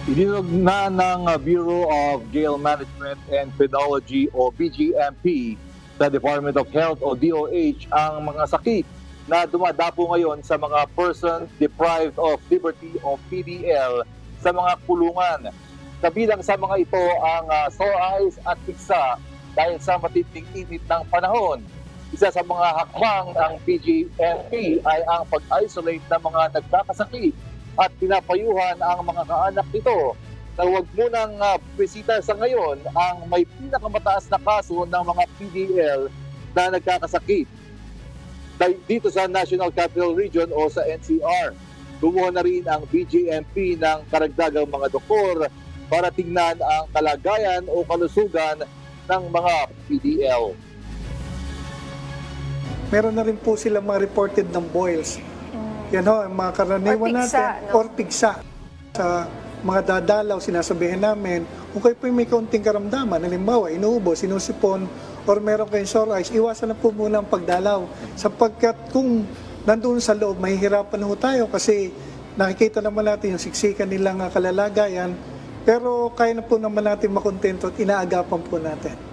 Ininog na ng Bureau of Jail Management and Penology o BGMP sa Department of Health o DOH ang mga sakit na dumadapo ngayon sa mga person deprived of liberty o PDL sa mga kulungan. Kabilang sa mga ito ang sore eyes at piksa dahil sa matinding init ng panahon. Isa sa mga hakbang ng BGMP ay ang pag-isolate ng mga nagkakasakit at pinapayuhan ang mga kaanak nito na huwag munang bisita sa ngayon ang may pinakamataas na kaso ng mga PDL na nagkakasakit. Dito sa National Capital Region o sa NCR, kumuha na rin ang BGMP ng karagdagang mga doktor para tingnan ang kalagayan o kalusugan ng mga PDL. Meron na rin po silang mga reported ng boils. Yan ho, ang mga karaniwan natin, or pigsa. Sa mga dadalaw, sinasabihin namin, kung kayo po may kaunting karamdaman, halimbawa, inuubo, sinusipon, or meron kayong sore eyes, iwasan na po muna ang pagdalaw. Sapagkat kung nandun sa loob, mahihirapan ho tayo kasi nakikita naman natin yung siksikan nilang kalalagayan, pero kaya na po naman natin makontento at inaagapan po natin.